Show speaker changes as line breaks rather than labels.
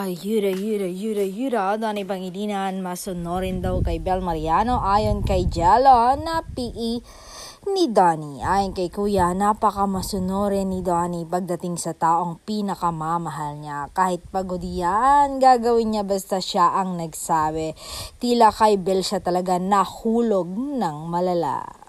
Ayuda, Donnie Pangilinan, masunorin daw kay Bel Mariano ayon kay Jello na PE ni Donnie. Ayon kay Kuya, napaka-masunorin ni Donnie pagdating sa taong pinakamamahal niya. Kahit pagod yan, gagawin niya basta siya ang nagsabi. Tila kay Bel siya talaga nahulog ng malala.